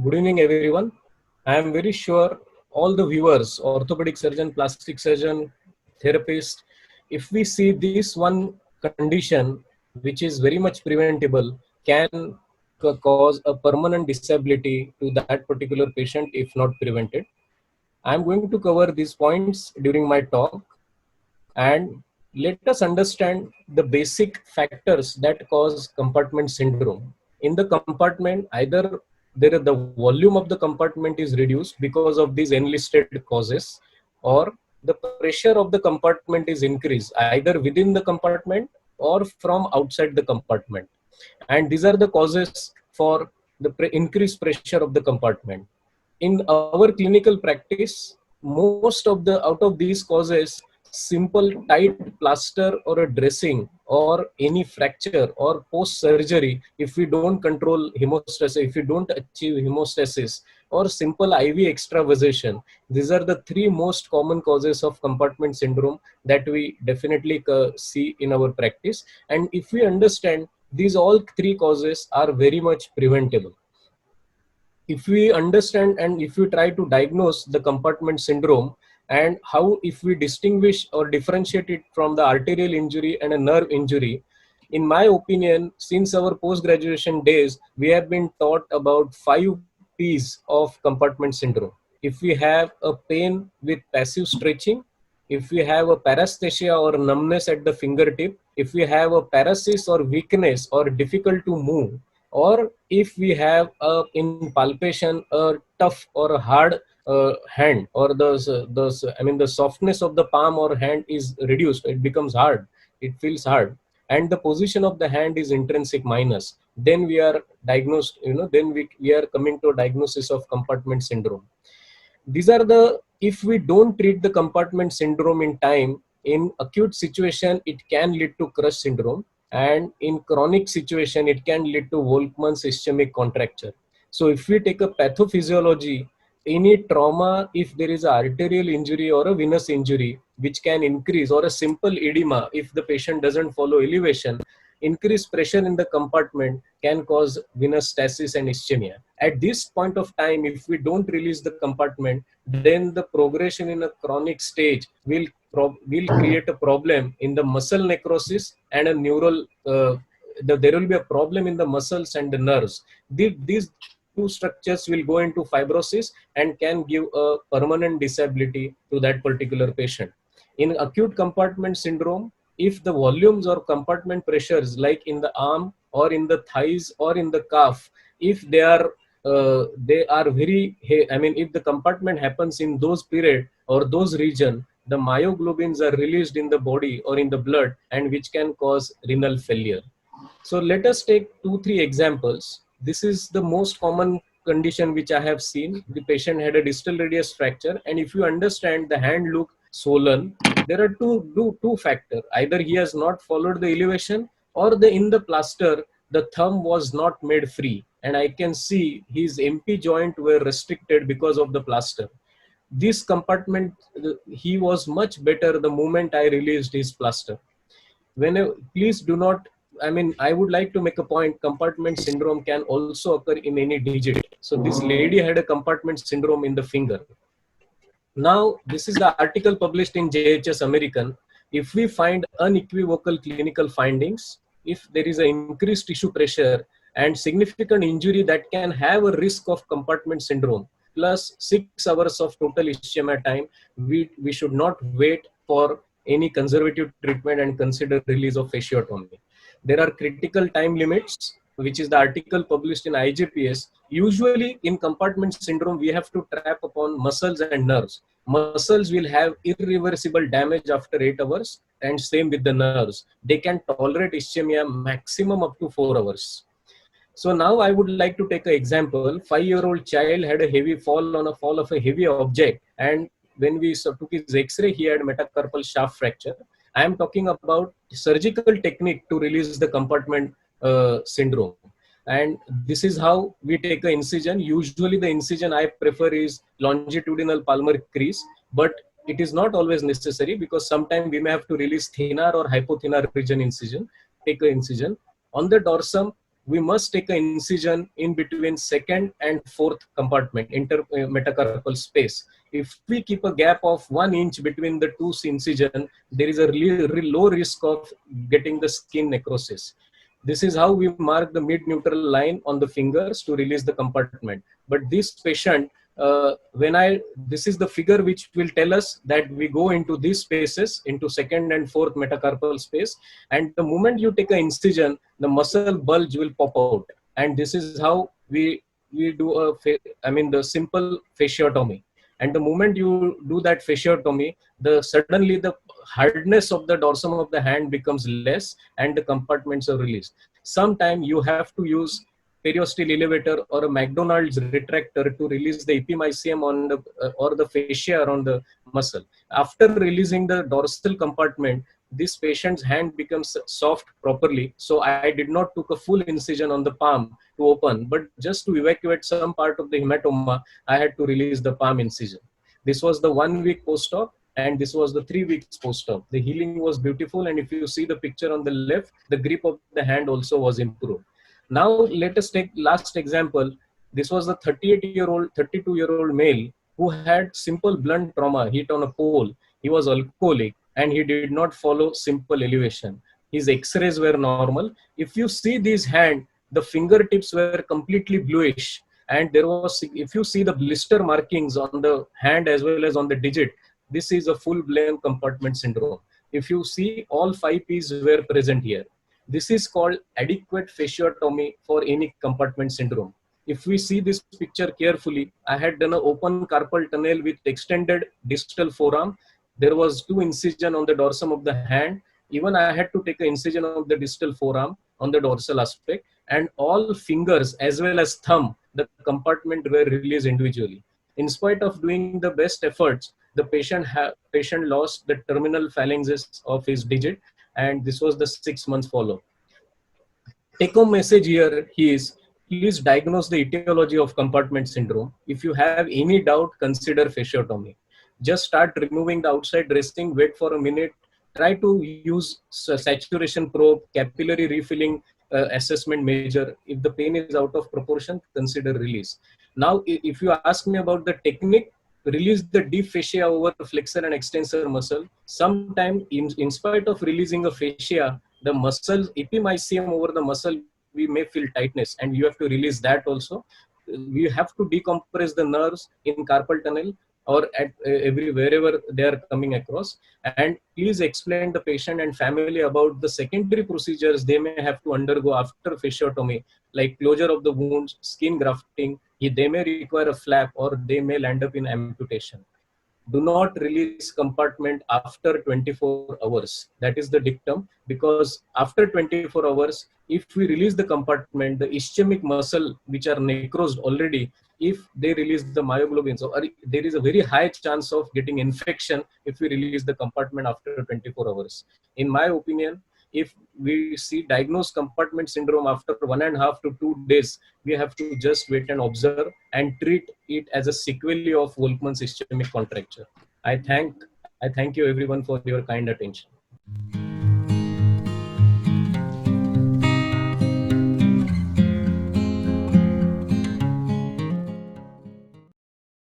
Good evening, everyone. I am very sure all the viewers, orthopedic surgeon, plastic surgeon, therapist, if we see this one condition, which is very much preventable, can cause a permanent disability to that particular patient if not prevented. I am going to cover these points during my talk, and let us understand the basic factors that cause compartment syndrome. In the compartment, either the volume of the compartment is reduced because of these enlisted causes, or the pressure of the compartment is increased either within the compartment or from outside the compartment. And these are the causes for the increased pressure of the compartment. In our clinical practice, most of the out of these causes, simple tight plaster or a dressing or any fracture or post surgery, if we don't control hemostasis, if we don't achieve hemostasis, or simple IV extravasation, these are the three most common causes of compartment syndrome that we definitely see in our practice. And if we understand, these all three causes are very much preventable. If we understand and if we try to diagnose the compartment syndrome, and how if we distinguish or differentiate it from the arterial injury and a nerve injury, in my opinion, since our post-graduation days, we have been taught about 5 P's of compartment syndrome. If we have a pain with passive stretching, if we have a paresthesia or numbness at the fingertip, if we have a paresis or weakness or difficult to move, or if we have in palpation a tough or a hard hand, or the softness of the palm or hand is reduced, it becomes hard, it feels hard, and the position of the hand is intrinsic minus, then we are diagnosed, then we are coming to a diagnosis of compartment syndrome. These are the, if we don't treat the compartment syndrome in time, in acute situation it can lead to crush syndrome, and in chronic situation it can lead to Volkmann's ischemic contracture. So if we take a pathophysiology, any trauma, if there is an arterial injury or a venous injury which can increase, or a simple edema, if the patient doesn't follow elevation, increased pressure in the compartment can cause venous stasis and ischemia. At this point of time, if we don't release the compartment, then the progression in a chronic stage will create a problem in the muscle necrosis and a neural, there will be a problem in the muscles and the nerves. These two structures will go into fibrosis and can give a permanent disability to that particular patient. In acute compartment syndrome, if the volumes or compartment pressures like in the arm or in the thighs or in the calf, if they are very, if the compartment happens in those period or those region, the myoglobins are released in the body or in the blood, and which can cause renal failure. So let us take 2-3 examples. This is the most common condition which I have seen. The patient had a distal radius fracture, and if you understand, the hand look swollen, there are two factors. Either he has not followed the elevation, or in the plaster the thumb was not made free, and I can see his MP joint were restricted because of the plaster. This compartment, he was much better the moment I released his plaster. Please do not, I would like to make a point, compartment syndrome can also occur in any digit. So this lady had a compartment syndrome in the finger. Now, this is the article published in JHS American. If we find unequivocal clinical findings, if there is an increased tissue pressure and significant injury that can have a risk of compartment syndrome, plus 6 hours of total ischemia time, we should not wait for any conservative treatment and consider release of fasciotomy. There are critical time limits, which is the article published in IJPS. Usually in compartment syndrome, we have to trap upon muscles and nerves. Muscles will have irreversible damage after 8 hours, and same with the nerves. They can tolerate ischemia maximum up to 4 hours. So now I would like to take an example. 5-year-old child had a heavy fall on a fall of a heavy object, and when we took his X-ray, he had metacarpal shaft fracture. I am talking about surgical technique to release the compartment syndrome. And this is how we take an incision. Usually the incision I prefer is longitudinal palmar crease, but it is not always necessary, because sometimes we may have to release thenar or hypothenar region incision. Take an incision. On the dorsum, we must take an incision in between second and fourth compartment, metacarpal space. If we keep a gap of 1 inch between the two incision, there is a really low risk of getting the skin necrosis. This is how we mark the mid-neutral line on the fingers to release the compartment. But this patient, this is the figure which will tell us that we go into these spaces, into second and fourth metacarpal space, and the moment you take an incision, the muscle bulge will pop out. And this is how we do the simple fasciotomy. And the moment you do that fasciotomy, suddenly the hardness of the dorsum of the hand becomes less and the compartments are released. Sometimes you have to use periosteal elevator or a McDonald's retractor to release the epimysium on the or the fascia around the muscle. After releasing the dorsal compartment, this patient's hand becomes soft properly. So I did not took a full incision on the palm to open, but just to evacuate some part of the hematoma, I had to release the palm incision. This was the 1 week post-op, and this was the 3 weeks post-op. The healing was beautiful, and if you see the picture on the left, the grip of the hand also was improved. Now let us take last example. This was a 32-year-old male who had simple blunt trauma hit on a pole. He was alcoholic and he did not follow simple elevation. His x-rays were normal. If you see this hand, the fingertips were completely bluish, and there was, if you see the blister markings on the hand as well as on the digit, this is a full-blown compartment syndrome. If you see, all 5 P's were present here. This is called adequate fasciotomy for any compartment syndrome. If we see this picture carefully, I had done an open carpal tunnel with extended distal forearm. There was 2 incision on the dorsum of the hand. Even I had to take an incision of the distal forearm on the dorsal aspect, and all fingers as well as thumb, the compartment were released individually. In spite of doing the best efforts, the patient lost the terminal phalanges of his digit, and this was the 6 months follow. Take home message here is, please diagnose the etiology of compartment syndrome. If you have any doubt, consider fasciotomy. Just start removing the outside dressing, wait for a minute, try to use saturation probe, capillary refilling assessment measure. If the pain is out of proportion, consider release. Now, if you ask me about the technique, release the deep fascia over flexor and extensor muscle. Sometimes, in spite of releasing a fascia, the muscle epimysium over the muscle, we may feel tightness, and you have to release that also. We have to decompress the nerves in carpal tunnel or at wherever they are coming across. And please explain the patient and family about the secondary procedures they may have to undergo after fasciotomy, like closure of the wounds, skin grafting. They may require a flap, or they may land up in amputation. Do not release compartment after 24 hours. That is the dictum, because after 24 hours, if we release the compartment, the ischemic muscle which are necrosed already, if they release the myoglobin, so there is a very high chance of getting infection if we release the compartment after 24 hours. In my opinion, if we see diagnosed compartment syndrome after 1.5 to 2 days, we have to just wait and observe and treat it as a sequelae of Volkmann's ischemic contracture. I thank you everyone for your kind attention.